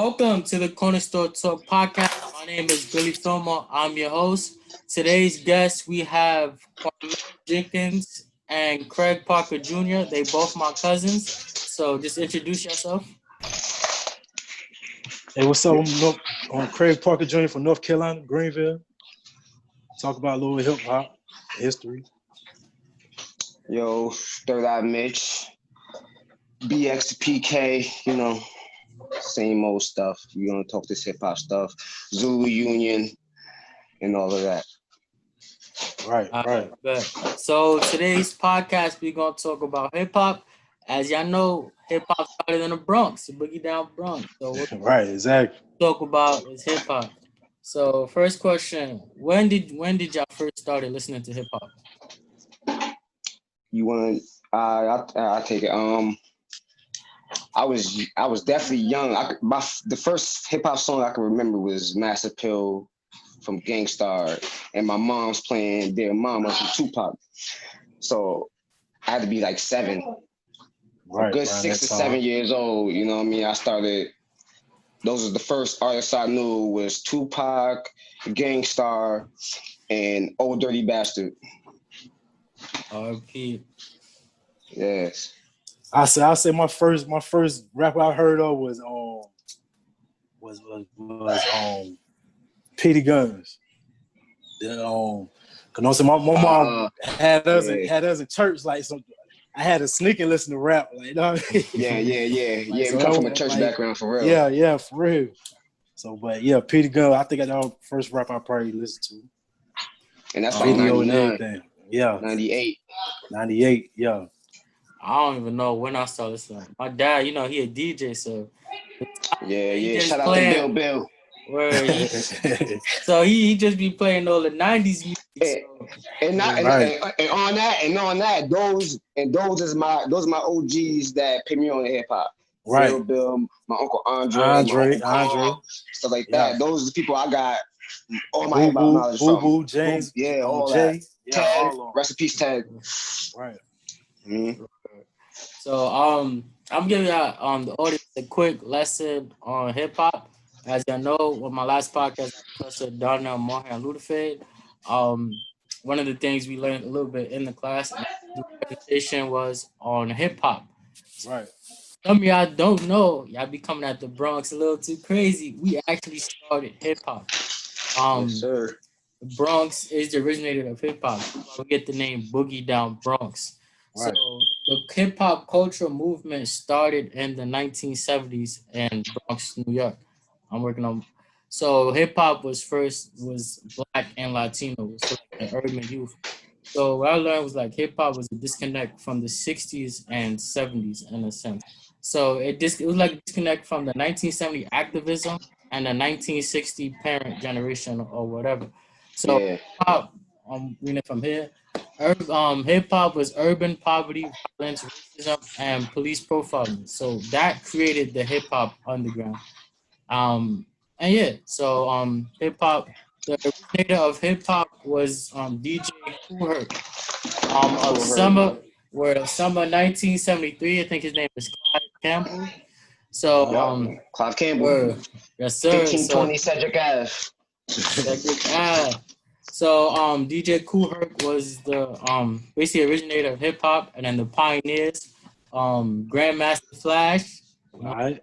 Welcome to the Corner Store Talk podcast. My name is Billy Filmer. I'm your host. Today's guests, we have Mitch Jenkins and Craig Parker Jr. They both my cousins. So just introduce yourself. Hey, what's up? I'm Craig Parker Jr. from North Carolina, Greenville. Talk about a little hip hop history. Yo, Third Eye Mitch, BX PK, same old stuff. We're gonna talk this hip hop stuff, Zulu Union, and all of that. Right. So today's podcast, we're gonna talk about hip hop. As y'all know, hip hop started in the Bronx, the Boogie Down Bronx. So what right, exactly. Talk about is hip hop. So first question: When did y'all first started listening to hip hop? You want? I take it. I was definitely young. The first hip hop song I can remember was Mass Appeal from Gangstar, and my mom's playing Dear Mama from Tupac. So I had to be like 7. Right, a good 6 to 7 years old. You know what I mean? I started. Those are the first artists I knew was Tupac, Gangstar, and Old Dirty Bastard. R.P. Yes. I say my first rap I heard of was Petey Guns. Cause my mom had us in church, like, so I had to sneak and listen to rap, like, you know what I mean? Yeah. Like, so we come from a church background for real. Yeah, for real. So, but yeah, Petey Guns, I think I know the first rap I probably listened to. And that's like 99. Yeah. 98, yeah. I don't even know when I started listening. My dad, he a DJ, so yeah. Shout out to Bill. Where so he just be playing all the 90s music. And on that, those is my OGs that put me on the hip hop. Right. Bill, my uncle Andre, stuff like that. Those are the people I got all my hip hop knowledge from. Boo, James, all Jay, that. Ted, rest in peace, Ted. Right. Mm-hmm. So I'm giving y'all the audience a quick lesson on hip hop. As y'all know, with my last podcast, Professor Donna Mohan Ludefeld, one of the things we learned a little bit in the class, the presentation was on hip hop. Right. Some of y'all don't know, y'all be coming at the Bronx a little too crazy. We actually started hip hop. Yes, sir. The Bronx is the originator of hip hop. We get the name Boogie Down Bronx. Right. So the hip hop cultural movement started in the 1970s in Bronx, New York. I'm working on. So hip hop was Black and Latino, so like the urban youth. So what I learned was like hip hop was a disconnect from the 60s and 70s in a sense. So it was like a disconnect from the 1970 activism and the 1960 parent generation or whatever. So hip hop, reading it from here. Hip hop was urban poverty, violence, racism, and police profiling. So that created the hip hop underground. Hip hop. The originator of hip hop was DJ Kool Herc. Of summer 1973, I think his name is Clive Campbell. So Clive Campbell. Yes, sir. 1520 Cedric Ave. So DJ Kool Herc was the basically originator of hip hop, and then the pioneers, Grandmaster Flash, right,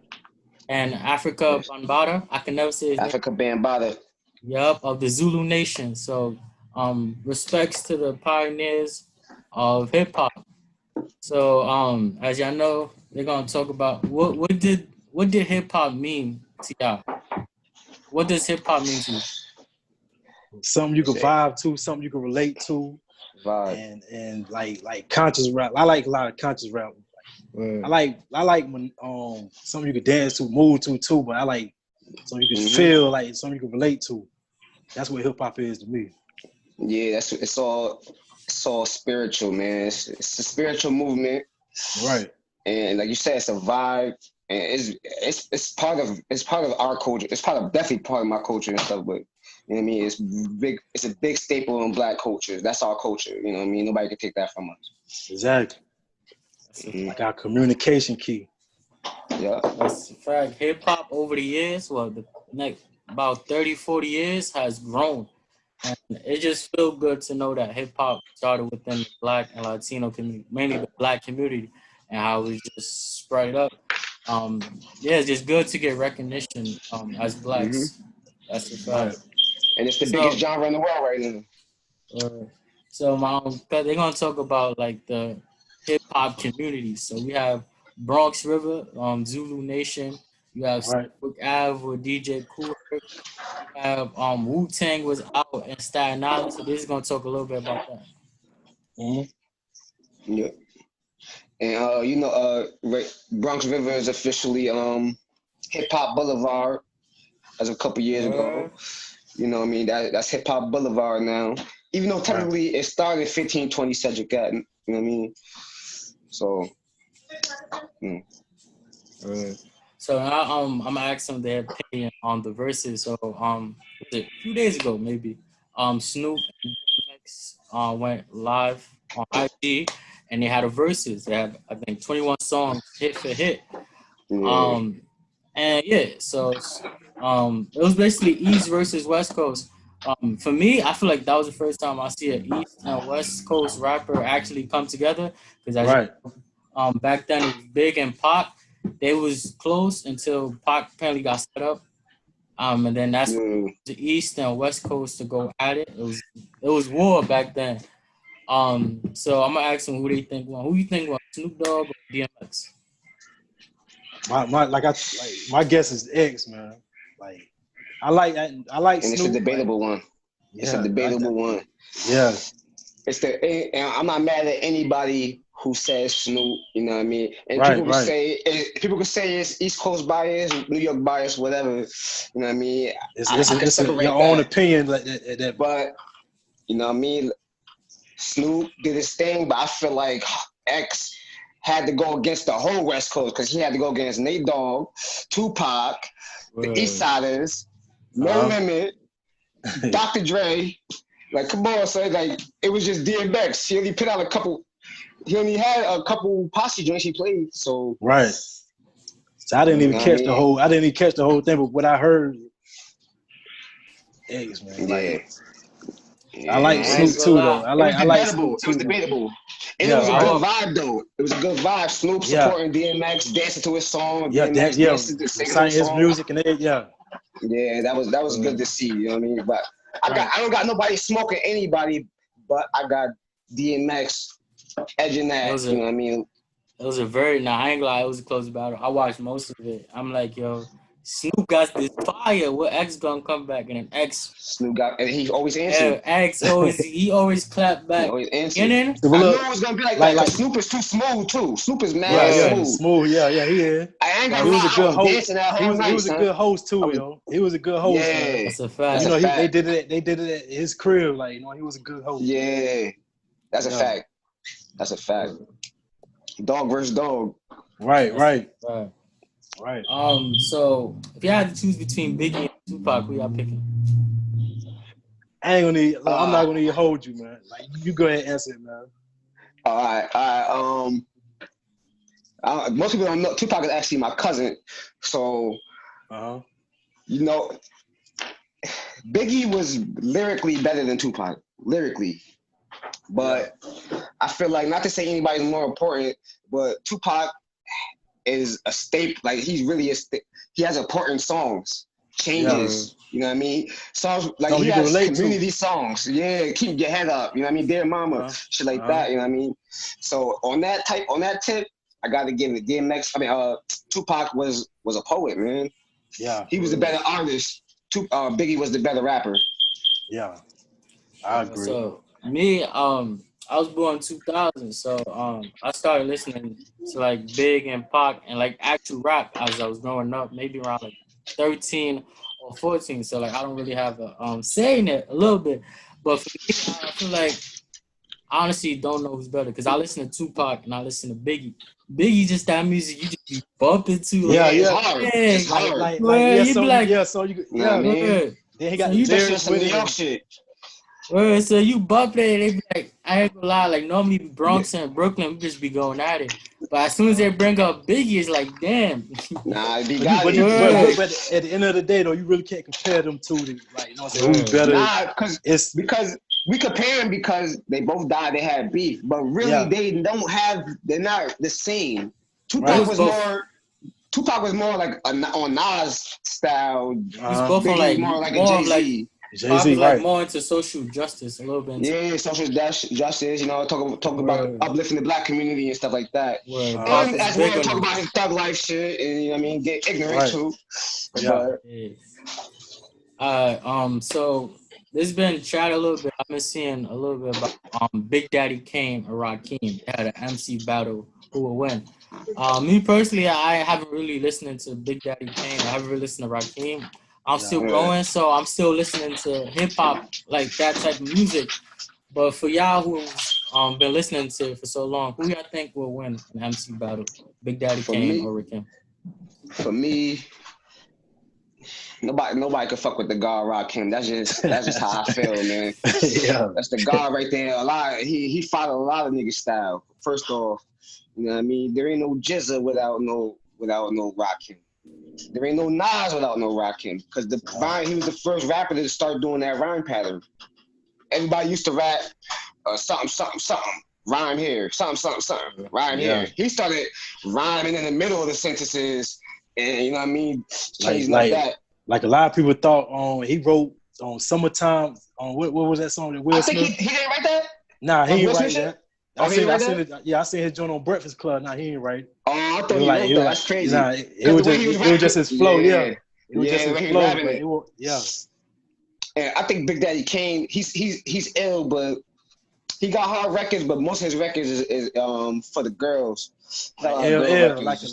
and Africa Bambaataa. I can never say his Africa name. Bambaataa. Yup, of the Zulu Nation. So respects to the pioneers of hip hop. So as y'all know, they're gonna talk about what did hip hop mean to y'all? What does hip hop mean to you? Something you can vibe to, something you can relate to, and like conscious rap. I like a lot of conscious rap. I like when something you can dance to, move to too. But I like something you can feel, like something you can relate to. That's what hip hop is to me. Yeah, it's all spiritual, man. It's a spiritual movement, right? And like you said, it's a vibe, and it's part of our culture. It's definitely part of my culture and stuff. But you know what I mean? It's big. It's a big staple in Black culture. That's our culture. You know what I mean? Nobody can take that from us. Exactly. Like our communication key. Yeah. That's a fact. Hip hop over the years, well, the next about 30, 40 years has grown. And it just feels good to know that hip hop started within the Black and Latino community, mainly the Black community, and how it just spread up. Yeah, it's just good to get recognition as Blacks. That's a Right. fact. And it's the biggest So, genre in the world right now. they're gonna talk about like the hip hop community. So we have Bronx River, Zulu Nation. You have Right. Brook Ave with DJ Kool Herc. You have Wu Tang was out in Staten Island. So this is gonna talk a little bit about that. Yeah. And Bronx River is officially Hip Hop Boulevard as a couple years ago. You know what I mean? That's Hip Hop Boulevard now. Even though technically it started 1520 Cedric Ave, you know what I mean? So So now I'm gonna ask them their opinion on the verses. So was it a few days ago maybe? Snoop and DMX went live on IG and they had a verses. They have I think 21 songs hit for hit. And yeah, so it was basically East versus West Coast. For me, I feel like that was the first time I see an East and West Coast rapper actually come together. Because back then it was Big and Pac. They was close until Pac apparently got set up. And then that's the East and West Coast to go at it. It was war back then. So I'm gonna ask them who they think won. Who you think won, Snoop Dogg or DMX? My guess is X, man. Like I like and Snoop. It's a debatable one. It's a debatable one. Yeah. And I'm not mad at anybody who says Snoop, you know what I mean? And people can say it's East Coast bias, New York bias, whatever. You know what I mean? It's your own opinion, but you know what I mean? Snoop did his thing, but I feel like X had to go against the whole West Coast because he had to go against Nate Dogg, Tupac, the East Siders, No Limit, Dr. Dre. Like, come on, son. Like, it was just DMX. He only had a couple posse joints he played. So So I didn't even catch the whole. I didn't even catch the whole thing, but what I heard, X, man. I like Snoop too, though. I like Snoop too. It was debatable. And it was a good vibe, though. It was a good vibe. Snoop supporting DMX, dancing to his song. DMX singing his music and it. Yeah, that was good to see. You know what I mean? But I don't got nobody smoking anybody, but I got DMX edging that. You know what I mean? It was I ain't gonna lie, it was a close battle. I watched most of it. I'm like, yo, Snoop got this fire. What X gonna come back? And then Snoop got, and he always answered. X always clapped back. He always answered. I knew it was gonna be like that. Snoop is too smooth too. Snoop is mad smooth. Yeah, he is. I ain't gonna lie, he was a good host too, yo. He was a good host. Yeah, man. That's a fact. You know, they did it at his crib. Like, you know, he was a good host. Yeah, that's a fact. That's a fact. Dog versus dog. Right. So if you had to choose between Biggie and Tupac, who y'all picking? I'm not gonna even hold you, man. Like, you go ahead and answer it, man. All right. Most people don't know Tupac is actually my cousin, so you know, Biggie was lyrically better than Tupac, but I feel like, not to say anybody's more important, but Tupac is a staple. Like, he's really he has important songs, changes. You know what I mean? Songs like he has community songs. Yeah, keep your head up. You know what I mean? Dear Mama, shit like that. You know what I mean? So on that tip, I got to give it. DMX. Tupac was a poet, man. Yeah, he was the better artist. Biggie was the better rapper. Yeah, I agree. So me, I was born in 2000, so I started listening to like Big and Pac and like actual rap as I was growing up, maybe around like 13 or 14. So like I don't really have a saying it a little bit, but for me, I feel like I honestly don't know who's better because I listen to Tupac and I listen to Biggie. Biggie just that music you just be bumping to. Like, it's hard. It's hard. So you Then he got the lyrics with it. Well, so you bump it, they be like, I ain't gonna lie, like normally Bronx and Brooklyn, we just be going at it. But as soon as they bring up Biggie, it's like, damn. Nah, you but, got but, it. but at the end of the day, though, you really can't compare them two. Like, you know what I'm saying? Who's better? Nah, because we compare them because they both died, they had beef. But really, they're not the same. Tupac was more like on Nas style. He's both on like more like a Jay-Z. Jay-Z, like more into social justice a little bit. Yeah, social justice, you know, talk about uplifting the black community and stuff like that. And as well, talk about his thug life shit and, you know what I mean, get ignorant too. So this has been chat a little bit. I've been seeing a little bit about Big Daddy Kane or Rakim. They had an MC battle who will win. Me personally, I haven't really listened to Big Daddy Kane. I haven't really listened to Rakim. I'm still going, so I'm still listening to hip hop, like that type of music. But for y'all who's been listening to it for so long, who y'all think will win an MC battle? Big Daddy Kane or Rakim? For me, nobody can fuck with the God Rakim. That's just how I feel, man. That's the God right there. He followed a lot of niggas style. First off, you know what I mean? There ain't no Jizza without no Rakim. There ain't no Nas without no Rakim. Because he was the first rapper to start doing that rhyme pattern. Everybody used to rap something, rhyme here, something, rhyme here. He started rhyming in the middle of the sentences, and you know what I mean, changing like that. Like a lot of people thought he wrote on Summertime. What was that song that Will Smith? I think he didn't write that. Nah, he didn't write that. I seen his joint on Breakfast Club. Nah, he didn't write. Oh, I thought he wrote that. That's crazy. Nah, it was just his flow. It was just his flow. And I think Big Daddy Kane, he's ill, but he got hard records. But most of his records is for the girls. Like LL, like a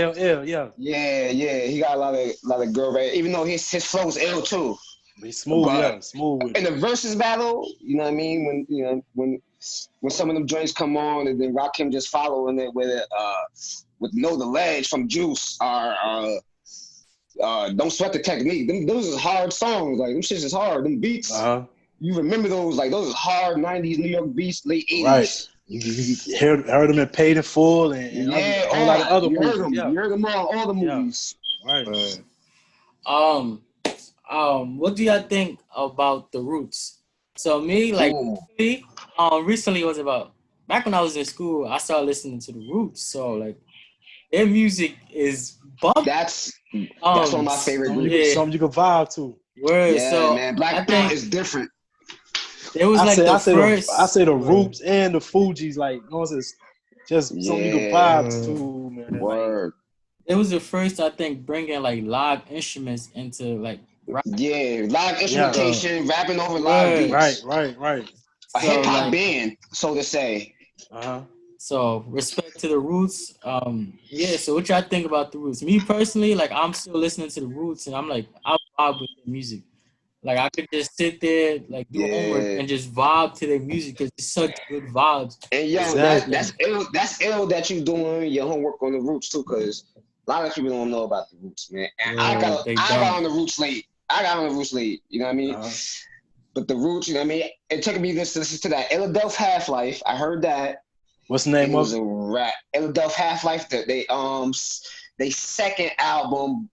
LL, yeah. Yeah. He got a lot of girl records. Even though his flow is ill too. He's smooth, smooth. In the versus battle, you know what I mean? When some of them joints come on and then Rakim just following it with Know the Ledge from Juice or Don't Sweat the Technique. Those is hard songs. Like them shits is hard. Them beats. You remember those? Like those are hard 90s New York beats, late 80s. Right. You heard them in Paid in Full and a whole lot of other movies. You heard them all the movies. Right. What do y'all think about the Roots? So me, recently it was about back when I was in school, I started listening to the Roots. So like their music is bumping. That's one of my favorite groups. Something you can vibe to. Man, Black Thought is different. It was first. I say the Roots and the Fugees, like, you know, it's just something you can vibe to, man. Word. It was the first, I think, bringing like live instruments into like rap. Yeah, live instrumentation, rapping over live beats. Right. A hip hop band, so to say. So respect to the Roots. So what y'all think about the Roots? Me personally, like I'm still listening to the Roots, and I'm like I vibe with the music. Like I could just sit there, like do homework and just vibe to their music because it's such good vibes. And yo, that's ill. That's ill that you doing your homework on the Roots too, because a lot of people don't know about the Roots, man. And I got on the Roots late. You know what I mean? But the Roots, you know what I mean? It took me to listen to that Philadelphia Half-Life. I heard that. What's the name of it? It was a rap. Philadelphia Half-Life. They second album.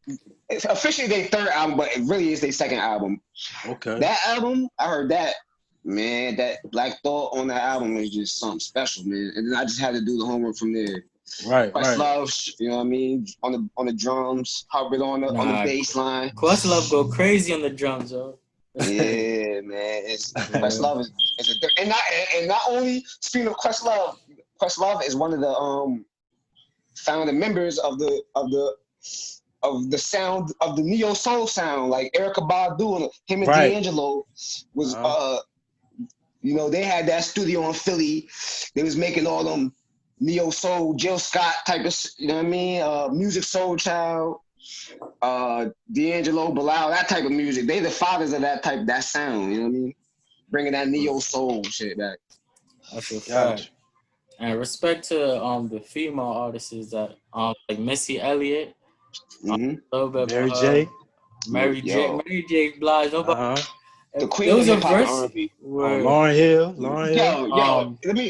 It's officially their third album, but it really is their second album. Okay. That album, I heard that. Man, that Black Thought on that album was just something special, man. And then I just had to do the homework from there. Right. Questlove, you know what I mean? On the drums, Hubbard on the bass line. Questlove go crazy on the drums, yo. Yeah, man. Questlove is and not only speaking of Questlove is one of the founding members of the sound of the neo soul sound, like Erykah Badu and him and D'Angelo was they had that studio in Philly. They was making all them neo soul, Jill Scott type of, you know what I mean? Music Soul Child, D'Angelo, Bilal, that type of music. They the fathers of that sound, you know what I mean? Bringing that neo soul shit back. That's a fact. And respect to the female artists that like Missy Elliott, a little bit Mary J. Mary J. Blige, nobody. The queen of hip hop and R&B. Lauryn Hill.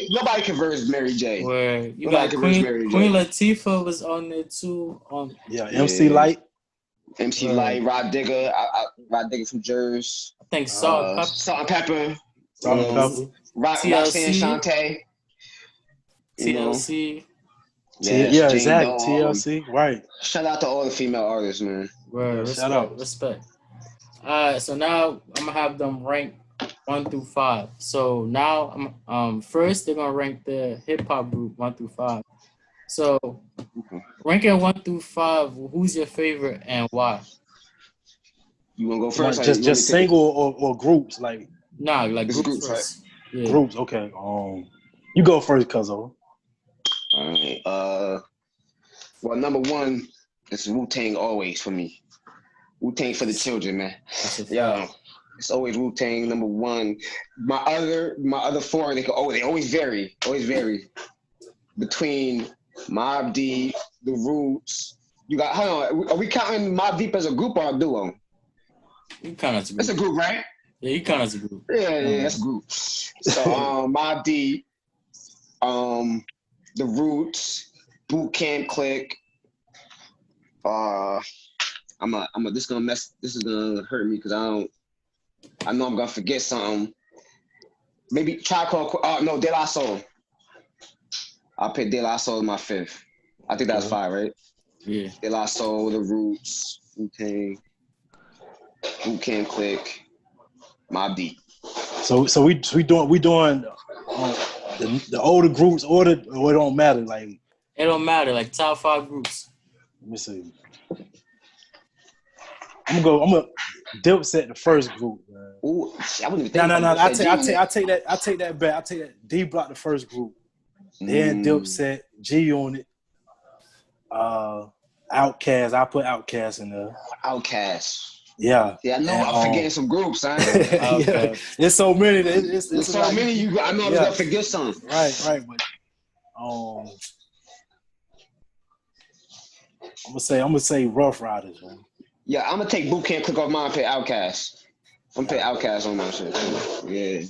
Nobody can verse Mary J. Where you got Queen Latifah was on there too. MC Lyte. MC Lyte, Rod Digger, Rod Digger from Jersey. I think Salt and Pepper. TLC. Roxanne Shante. TLC. Exactly. TLC. Right. Shout out to all the female artists, man. Respect. So now I'm gonna have them rank 1 through 5. So now I'm first they're gonna rank the hip hop group 1 through 5. So ranking 1 through 5, who's your favorite and why? You wanna go first? Just single or groups like? Nah, like groups first. Right? Yeah. Groups, okay. You go first, Cuzzo. All right. Well, number 1 is Wu-Tang always for me. Wu-Tang for the children, man. Yeah. It's always Wu-Tang number 1. My other 4, they always vary. Between Mobb Deep, The Roots. You got, hold on, are we counting Mobb Deep as a group or a duo? You count as a group. It's a group, right? Yeah, you count as a group. Yeah, that's a group. So Mobb Deep, The Roots, Boot Camp Clique. This is gonna hurt me because I know I'm gonna forget something. Maybe De La Soul. I'll pick De La Soul as my 5th. I think that's 5, right? Yeah. De La Soul, The Roots, Wu-Tang, Boot Camp Clique, Mobb Deep. So we doing the older groups ordered, or it don't matter? Like it don't matter. Like top 5 groups. Let me see. I'm gonna Dipset the first group. Man. Ooh, I wouldn't even think. No. I take that back. I take that. D Block the first group. Then Dipset, G-Unit, Outkast. I put Outkast in there. Outkast. Yeah. Yeah, I know. I'm forgetting some groups, huh? Yeah. There's so many. It's so like, many. I know I'm gonna forget some. Right. But I'm gonna say Rough Riders, man. Yeah, I'm gonna take Boot Camp Clique off mine and put Outkast. I'm gonna put Outkast on my shit. Yeah.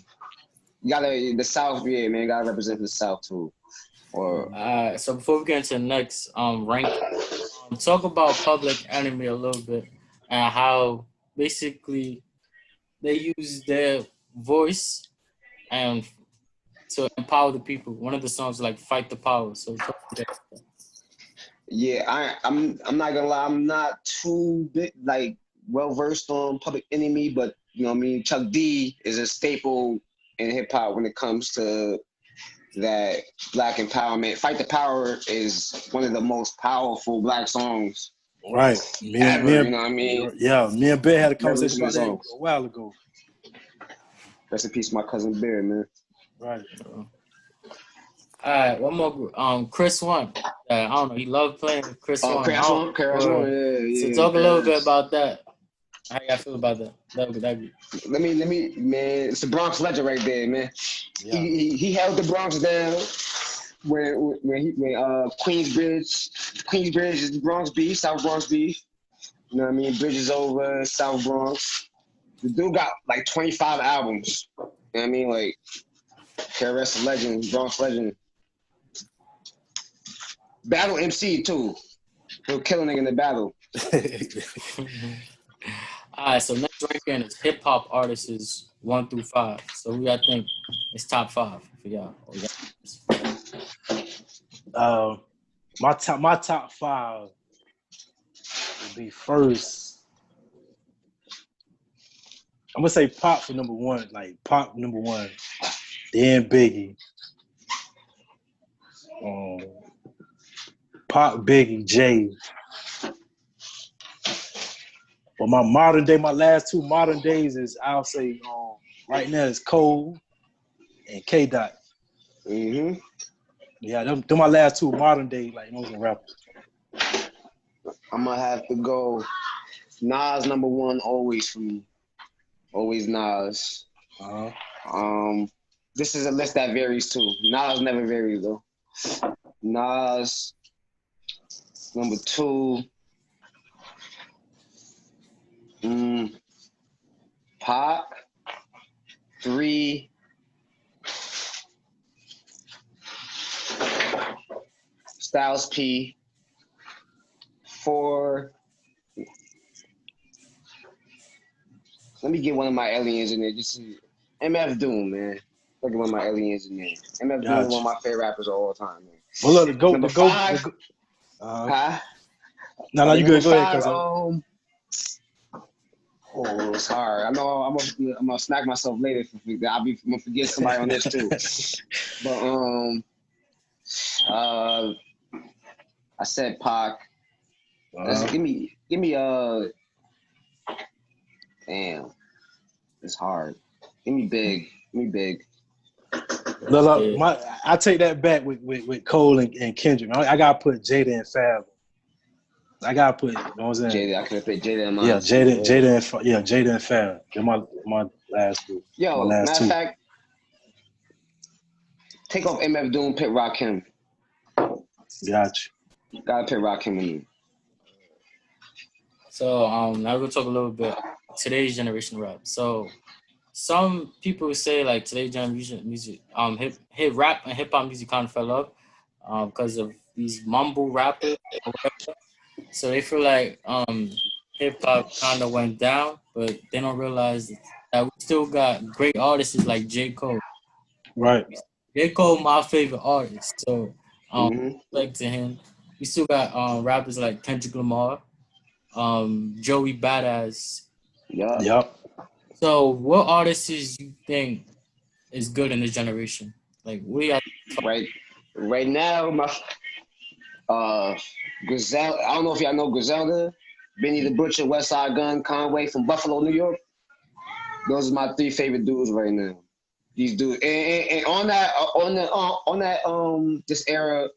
You gotta the South, yeah, man. You gotta represent the South too. So before we get into the next rank, talk about Public Enemy a little bit and how basically they use their voice and to empower the people. One of the songs like "Fight the Power." So talk about that. Yeah, I'm not gonna lie. I'm not too well versed on Public Enemy, but you know what I mean. Chuck D is a staple in hip hop when it comes to that black empowerment. "Fight the Power" is one of the most powerful black songs. Right. You know what I mean? Yeah, me and Bear had a conversation about that a while ago. Rest in peace, my cousin Bear, man. Right. All right, one more group. Chris One. I don't know. He loved playing with Chris One. Chris One. Yeah. So talk a little bit about that. How y'all feel about that? That group. Let me, man. It's the Bronx legend right there, man. Yeah. He held the Bronx down when Queensbridge is the Bronx beef, South Bronx beef. You know what I mean? Bridge is over, South Bronx. The dude got like 25 albums. You know what I mean? Like, KRS legend, Bronx legend. Battle MC too. He'll kill a nigga in the battle. All right, so next ranking is hip hop artists 1 through 5. So who y'all think is top 5 for y'all? My top 5 would be first. I'm gonna say Pop for number 1, like Pop number 1, then Biggie. Pop, Biggie, Jay. But my last 2 modern days is, I'll say, right now is Cole and K Dot. Mm-hmm. Yeah, them my last 2 modern day, like those are rappers. I'm gonna have to go Nas number 1 always for me. Always Nas. This is a list that varies too. Nas never varies though. Nas number 2. Pop. 3. Styles P. 4. Let me get one of my aliens in there. Just MF Doom, man. Look at one of my aliens in there. MF Doom is one of my favorite rappers of all time, man. Well, look, Number 5. No, you good. Go ahead, cuz. It's hard. I know I'm gonna smack myself later. I'm gonna forget somebody on this too. But I said Pac. Give me. Damn, it's hard. Give me Big. Look, I take that back with Cole and Kendrick. I gotta put Jada and Fab. I gotta put, you know what I'm saying? Jada, I could have put Jada and mine. Yeah, Jada and Fab. They're my last two. Yo, matter of fact, take off MF Doom, pick Rakim. Gotcha. Gotta pick Rakim in you. So now we're gonna talk a little bit today's generation rap. So some people say like today's generation music, hip rap and hip hop music kind of fell off because of these mumble rappers or whatever. So they feel like hip hop kind of went down, but they don't realize that we still got great artists like J. Cole. Right. J. Cole, my favorite artist. So respect to him. We still got rappers like Kendrick Lamar, Joey Badass. Yeah. Yep. So what artists you think is good in this generation? Like we are right now, my Griselda. I don't know if y'all know Griselda, Benny the Butcher, West Side Gun, Conway from Buffalo, New York. Those are my 3 favorite dudes right now. These dudes, and on that this era,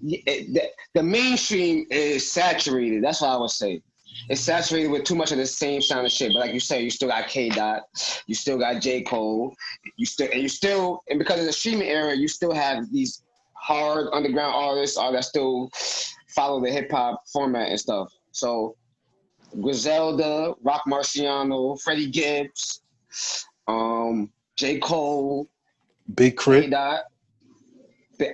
the mainstream is saturated. That's what I would say. It's saturated with too much of the same sound of shit. But like you say, you still got K-Dot, you still got J. Cole, and because of the streaming era, you still have these hard underground artists that still follow the hip hop format and stuff. So Griselda, Rock Marciano, Freddie Gibbs, J. Cole, Big Crit. K-Dot.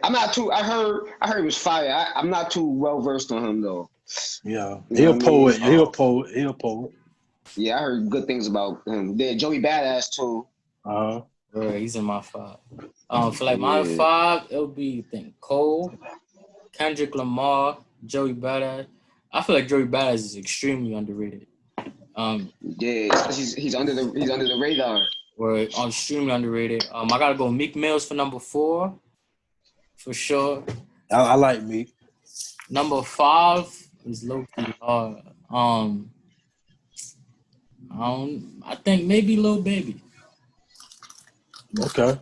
I'm not too. I heard it was fire. I'm not too well versed on him though. Yeah, he a poet. He a poet. Yeah, I heard good things about him. Then Joey Badass too. He's in my 5. For like my 5, it'll be Cole, Kendrick Lamar, Joey Badass. I feel like Joey Badass is extremely underrated. He's under the radar. Or extremely underrated. I gotta go Meek Mills for number 4, for sure. I like Meek. Number 5 is low-key hard. I think maybe Lil Baby. Okay.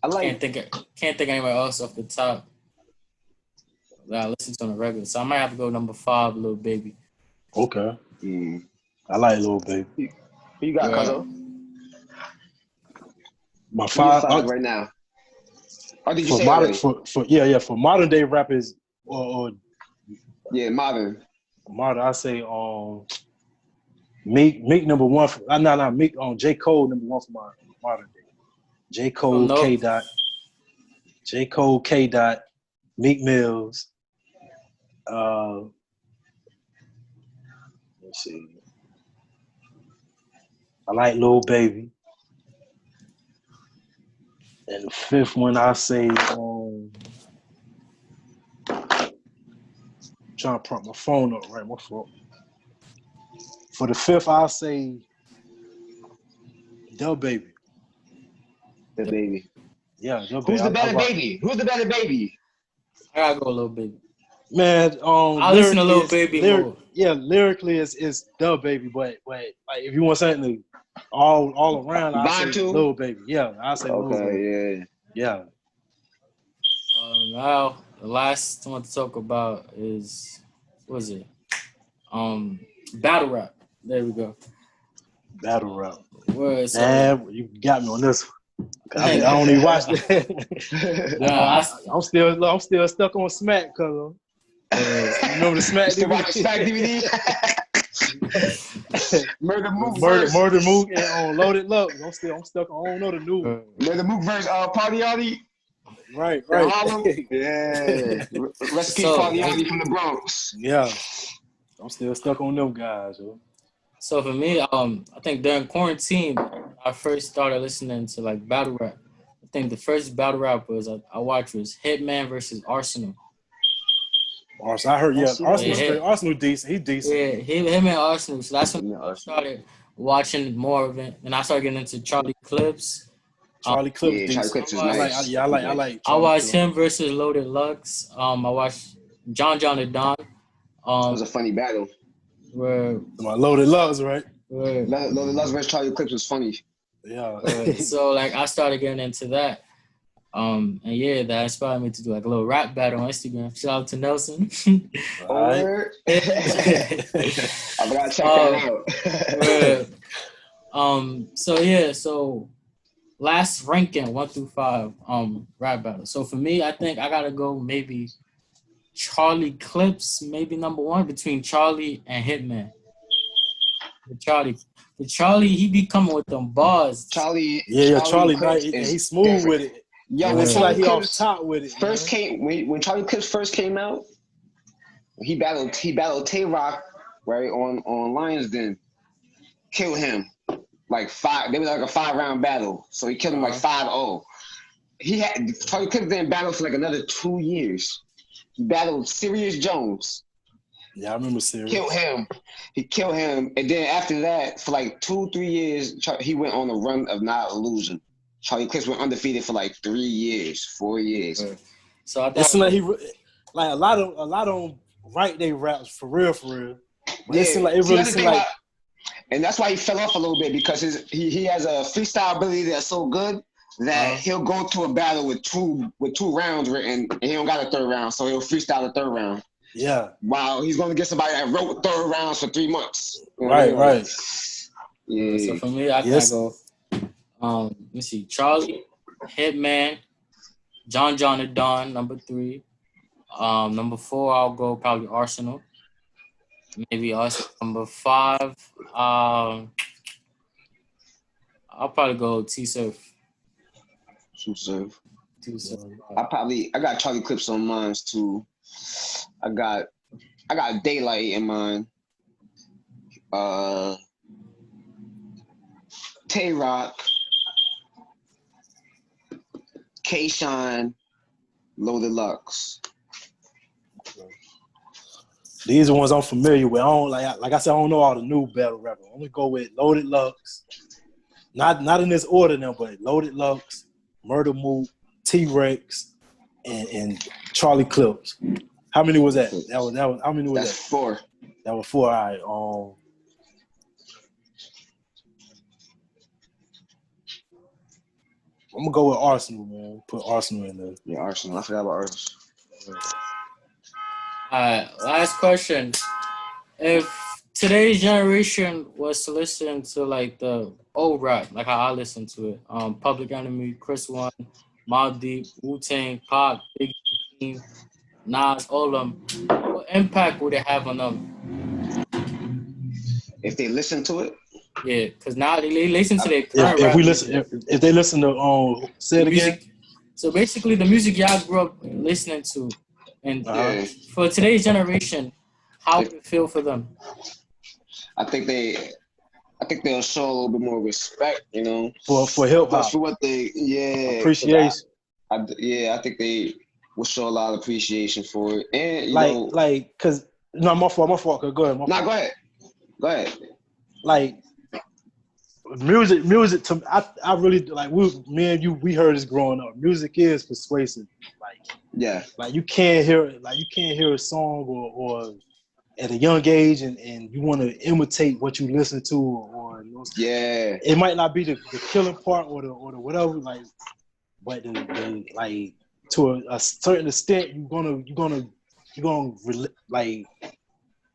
I like. Can't think anywhere else off the top that I listen to on a regular. So I might have to go number 5, Lil Baby. Okay. I like Lil Baby. Who you got, Cuzzo? My 5 right now. Or did you for say modern for modern day rappers or modern. I say Meek number 1 for Meek J. Cole number 1 for my modern day. J. Cole, K. Dot, Meek Mills. Let's see. I like Lil Baby. And the 5th one, I say, trying to prop my phone up right, my fault. For the 5th, I'll say, Da Baby. Da Baby. Yeah, Da Baby. Who's the better baby? Who's the better baby? I gotta go Lil Baby. Man, I listen to Lil Baby more. Yeah, lyrically it's Da Baby, but like if you want something all around, I say Lil Baby. Yeah, I say Lil Baby. Yeah. Now the last one to talk about is battle rap. There we go. Battle rap. Man, you got me on this one. I don't even watch that. I'm still stuck on Smack, cuz. Remember the Smack DVD? Smack DVD? Murder Mook Murder Mook and on Loaded Love. I'm stuck. I don't know the new one. Murder Mook versus Party Yachty. Right. Yeah. Rest in peace, Party Yachty from the Bronx. Yeah. I'm still stuck on them guys, yo. So for me, I think during quarantine, I first started listening to like battle rap. I think the first battle rap I watched was Hitman versus Arsenal. Arsenal, I heard, Arsenal decent. He's decent. Yeah, him and Arsenal. So that's when I started watching more of it, and I started getting into Charlie Clips. Charlie Clips, Charlie Clips is nice. I like. I watched him versus Loaded Lux. I watched John the Don. It was a funny battle. Where Loaded Lux, right? Loaded Lux versus Charlie Clips was funny. Yeah. So like I started getting into that. And yeah, that inspired me to do like a little rap battle on Instagram. Shout out to Nelson. All right. I gotta check that out. So last ranking 1 through 5 rap battle. So for me, I think I gotta go maybe Charlie Clips, maybe number 1 between Charlie and Hitman. Charlie, he be coming with them bars. Charlie, he's smooth different. With it. Yo, when Charlie he off top with it. When Charlie Clips first came out, he battled Tay-Rock right on Lions Den. Killed him like 5. They was like a 5-round battle, so he killed him like 5-0. Charlie Clips didn't battle for like another 2 years. He battled Sirius Jones. Yeah, I remember Sirius. He killed him, and then after that, for like 2-3 years, he went on a run of not losing. Charlie Clips went undefeated for like 3 years, 4 years. So I thought like a lot of them write their raps for real. But it seemed like it really seemed like, and that's why he fell off a little bit because he has a freestyle ability that's so good that he'll go to a battle with two rounds written and he don't got a 3rd round, so he'll freestyle the 3rd round. Yeah. Wow, he's gonna get somebody that wrote 3rd rounds for 3 months. Right. Yeah. So for me, I can go. Let me see. Charlie, Hitman, John the Don, number 3. Number 4, I'll go probably Arsenal. Maybe us. Number 5, I'll probably go T-Surf. T-Surf. I got Charlie Clips on mine too. I got Daylight in mine. Tay-Rock, K-Shine, Loaded Lux. These are ones I'm familiar with. I don't like I said, I don't know all the new battle rappers. I'm gonna go with Loaded Lux. Not in this order now, but Loaded Lux, Murder Mook, T-Rex, and Charlie Clips. How many was that? That was how many was that? 4. That was 4. All right. I'm gonna go with Arsenal, man. Put Arsenal in there. Yeah, Arsenal. I forgot about Arsenal. All right, last question. If today's generation was to listen to like the old rap, like how I listen to it, Public Enemy, Chris One, Mobb Deep, Wu-Tang, Pac, Biggie, Nas, all of them, what impact would it have on them? If they listen to it? Yeah, because now they listen to their current rap. If they listen to say it again. So basically, the music y'all grew up listening to, and for today's generation, how would it feel for them? I think they'll show a little bit more respect, you know, for hip hop, for what they appreciation. I think they will show a lot of appreciation for it, and because my fault. Go ahead. Go ahead. Like. Music to I really like. Me and you, we heard this growing up. Music is persuasive. Like you can't hear a song or at a young age and you want to imitate what you listen to or it might not be the killing part or the whatever like, but the like to a certain extent you're gonna like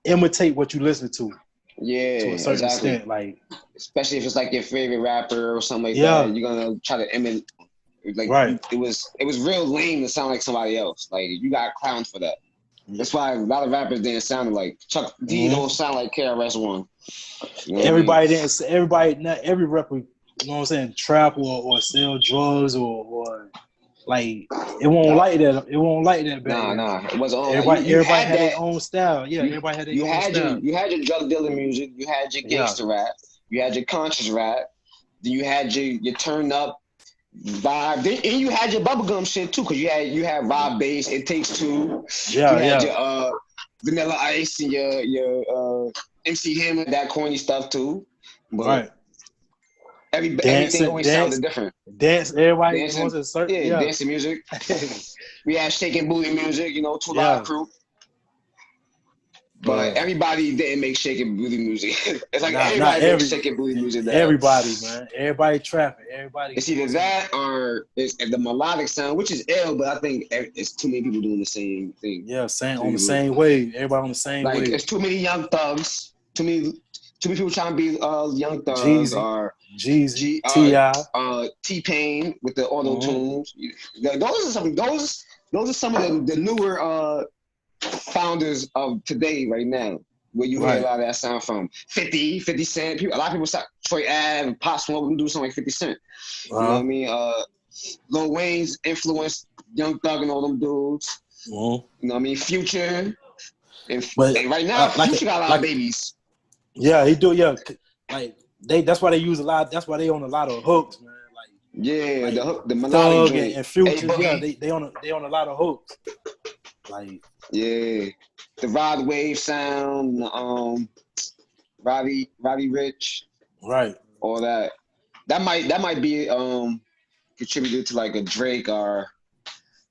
imitate what you listen to. Yeah, to a certain extent, like especially if it's like your favorite rapper or something like that, you're gonna try to imitate. Like, it was real lame to sound like somebody else. Like you got clowned for that. That's why a lot of rappers didn't sound like Chuck D. Don't sound like KRS-One. You know everybody didn't. Everybody, not every rapper. You know what I'm saying? Trap or sell drugs or like it won't like that. It won't like that back then. Nah. It wasn't all everybody. You everybody had their own style. Yeah, everybody had their own style. You had your drug dealing music. You had your gangster rap. You had your conscious rap. Then you had your turn up vibe. And you had your bubblegum shit too, because you had Rob Bass, It Takes Two. Yeah, you had your Vanilla Ice and your MC Hammer, that corny stuff too. But right. Everything always sounded different. Everybody dancing, wants a certain dancing music. We had shaking booty music, 2 Live Crew. But everybody didn't make shaking booty music. It's like everybody makes shaking booty music now. Everybody, man. Everybody trapping. Everybody. It's either that or it's the melodic sound, which is ill, but I think it's too many people doing the same thing. Yeah, on the same wave. Everybody on the same wave. It's too many young thugs. Too many people trying to be young thugs or Jeezy, T.I. T-Pain with the auto tunes. Those are some of the newer founders of today right now, where you hear a lot of that sound from. 50 Cent. A lot of people start Troy Ave and Pop Smoke and do something like 50 Cent. You know what I mean? Lil Wayne's influenced Young Thug and all them dudes. You know what I mean? Future. And right now, Future got a lot of babies. Yeah, he do. Yeah, like that's why they use a lot. That's why they own a lot of hooks, man. Like the hook, the melodic joint. And Future. Yeah, they own a lot of hooks. Like the Rod Wave sound, Roddy Rich, right? All that. That might be contributed to like a Drake or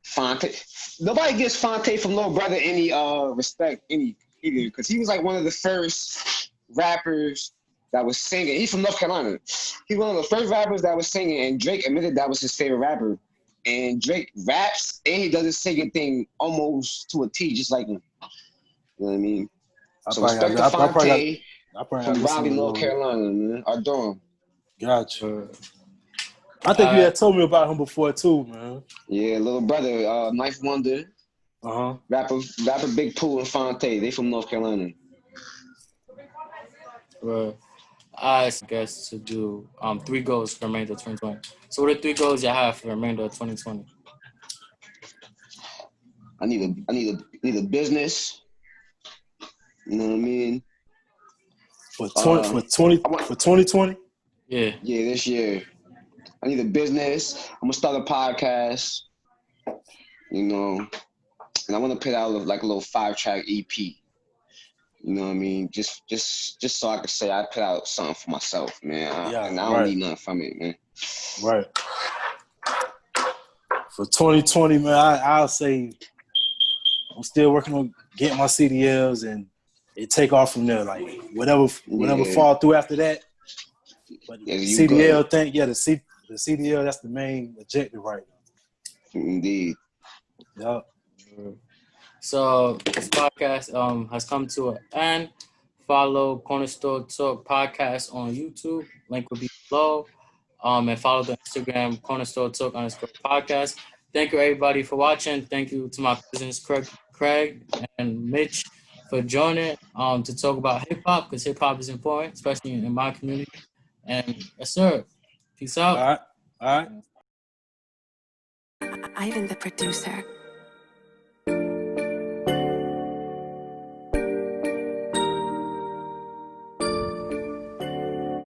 Fonte. Nobody gives Fonte from Lil Brother any respect either, because he was like one of the first rappers that was singing. He's from North Carolina. He's one of the first rappers that was singing, and Drake admitted that was his favorite rapper. And Drake raps and he does his singing thing almost to a T, just like him. You know what I mean? So respect to Fonte from Raleigh, North Carolina, man. Our dorm. Gotcha. I think you had told me about him before too, man. Yeah, little brother, Knife Wonder. Rapper Big Pooh and Fonte. They from North Carolina. Right. I guess to do 3 goals for the remainder of 2020. So what are 3 goals you have for the remainder of 2020? I need a business. You know what I mean? For 2020? Yeah. Yeah, this year. I need a business. I'm gonna start a podcast. And I want to put out like a little 5-track EP. You know what I mean? Just so I could say I put out something for myself, man. And I don't need nothing from it, man. Right. For 2020, man, I'll say I'm still working on getting my CDLs and it take off from there. Like whatever fall through after that. But the CDL thing, the CDL, that's the main objective right now. Indeed. Yep. So this podcast has come to an end. Follow Corner Store Talk Podcast on YouTube. Link will be below. And follow the Instagram Corner Store Talk _podcast. Thank you everybody for watching. Thank you to my cousins Craig and Mitch for joining to talk about hip hop, because hip hop is important, especially in my community. And yes, sir. Peace out. All right. Ivan the producer.